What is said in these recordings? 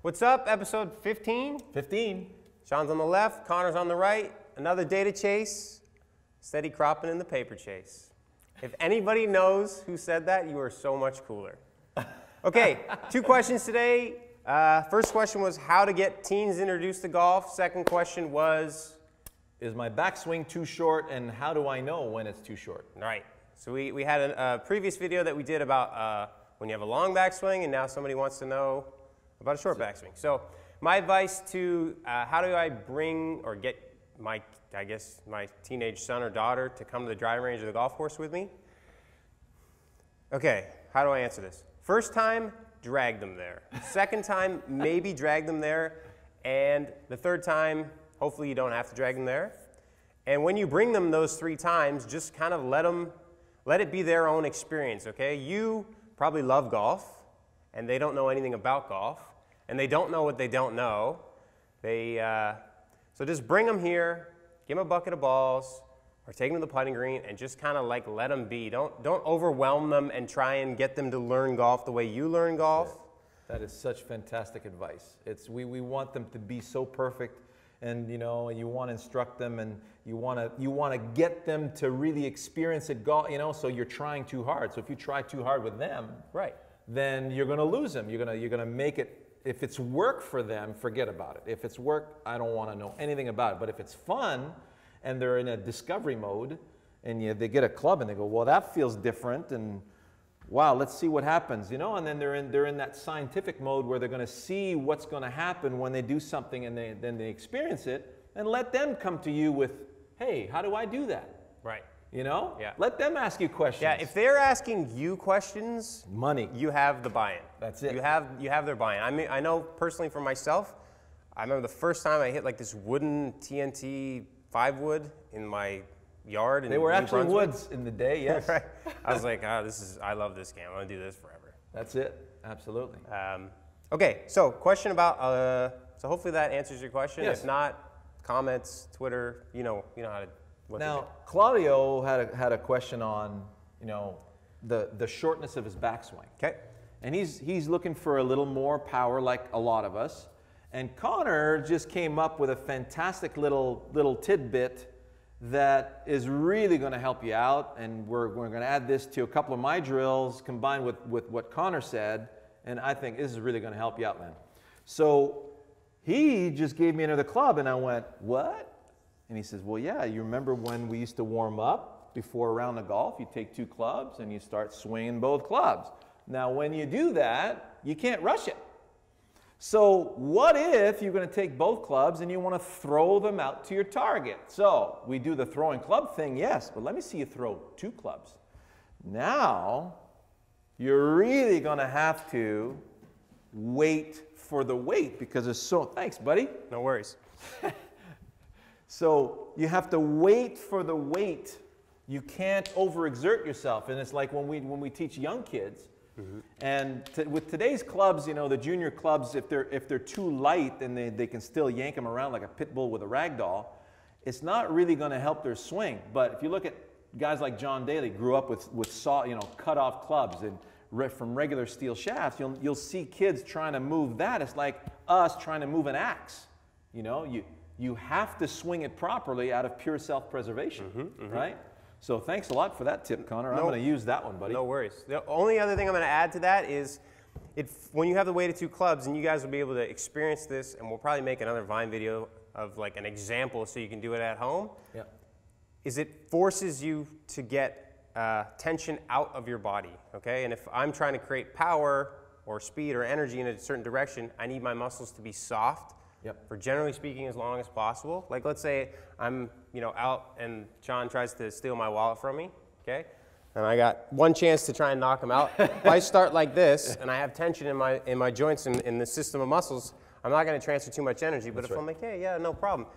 What's up? Episode 15? 15. Shawn's on the left, Connor's on the right. Another day to chase. Steady cropping in the paper chase. If anybody knows who said that, you are so much cooler. Okay, 2 questions today. First question was how to get teens introduced to golf. Second question was, is my backswing too short, and how do I know when it's too short? Right. So we had a previous video that we did about when you have a long backswing, and now somebody wants to know about a short backswing. So my advice to how do I bring or get my teenage son or daughter to come to the driving range or the golf course with me? Okay, how do I answer this? First time, drag them there. Second time, maybe drag them there. And the third time, hopefully you don't have to drag them there. And when you bring them those 3 times, just kind of let it be their own experience, okay? You probably love golf, and they don't know anything about golf, and they don't know what they don't know. So just bring them here, give them a bucket of balls, or take them to the putting green, and just kind of like let them be. Don't overwhelm them and try and get them to learn golf the way you learn golf. That is such fantastic advice. We want them to be so perfect, and you want to instruct them, and you want to get them to really experience it golf. So you're trying too hard. So if you try too hard with them, right, then you're going to lose them. You're going to make it. If it's work for them, forget about it. If it's work, I don't want to know anything about it. But if it's fun, and they're in a discovery mode, and they get a club and they go, well, that feels different, and wow, let's see what happens, and then they're in that scientific mode where they're going to see what's going to happen when they do something, and then they experience it, and let them come to you with, hey, how do I do that? Right. Yeah. Let them ask you questions. Yeah, if they're asking you questions, money, you have the buy-in. That's it. You have their buy-in. I mean, I know personally for myself, I remember the first time I hit like this wooden TNT 5-wood in my yard. They were actually woods in the day, yes. Right. I was like, I love this game. I'm gonna do this forever. That's it. Absolutely. Okay, so question about. So hopefully that answers your question. Yes. If not, comments, Twitter. You know how to. Now, Claudio had a question on the shortness of his backswing. Okay. And he's looking for a little more power, like a lot of us. And Connor just came up with a fantastic little tidbit that is really going to help you out. And we're going to add this to a couple of my drills combined with what Connor said. And I think this is really going to help you out, man. So he just gave me another club, and I went, what? And he says, well, yeah, you remember when we used to warm up before a round of golf? You take 2 clubs and you start swinging both clubs. Now, when you do that, you can't rush it. So what if you're going to take both clubs and you want to throw them out to your target? So we do the throwing club thing, yes, but let me see you throw 2 clubs. Now, you're really going to have to wait for the weight because it's so, thanks, buddy. No worries. So you have to wait for the weight. You can't overexert yourself. And it's like when we teach young kids, and with today's clubs, the junior clubs, if they're too light, then they can still yank them around like a pit bull with a rag doll. It's not really going to help their swing. But if you look at guys like John Daly, grew up with cut off clubs and from regular steel shafts, you'll see kids trying to move that. It's like us trying to move an axe. You have to swing it properly out of pure self-preservation, right? So thanks a lot for that tip, Connor. I'm going to use that one, buddy. No worries. The only other thing I'm going to add to that is when you have the weight of 2 clubs, and you guys will be able to experience this, and we'll probably make another Vine video of like an example so you can do it at home, is it forces you to get tension out of your body, okay? And if I'm trying to create power or speed or energy in a certain direction, I need my muscles to be soft. For generally speaking as long as possible. Like let's say I'm out and Shawn tries to steal my wallet from me, okay? And I got one chance to try and knock him out. If I start like this and I have tension in my joints and in the system of muscles, I'm not going to transfer too much energy. But I'm like, hey, yeah, no problem,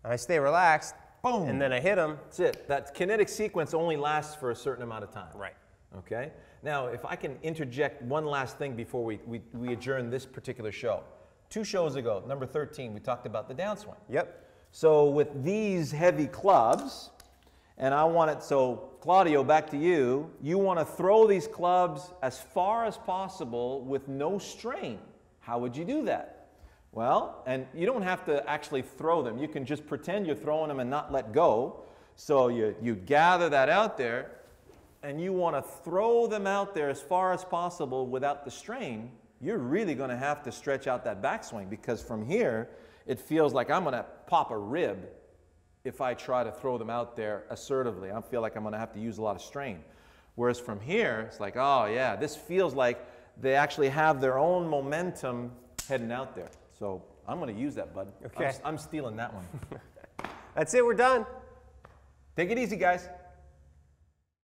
and I stay relaxed, boom, and then I hit him. That's it. That kinetic sequence only lasts for a certain amount of time. Right. Okay. Now, if I can interject one last thing before we adjourn this particular show. 2 shows ago, number 13, we talked about the downswing. Yep. So with these heavy clubs, and so Claudio, back to you, you want to throw these clubs as far as possible with no strain. How would you do that? Well, and you don't have to actually throw them. You can just pretend you're throwing them and not let go. So you gather that out there, and you want to throw them out there as far as possible without the strain. You're really going to have to stretch out that backswing, because from here, it feels like I'm going to pop a rib if I try to throw them out there assertively. I feel like I'm going to have to use a lot of strain. Whereas from here, it's like, oh yeah, this feels like they actually have their own momentum heading out there. So I'm going to use that, bud. Okay. I'm stealing that one. That's it, we're done. Take it easy, guys.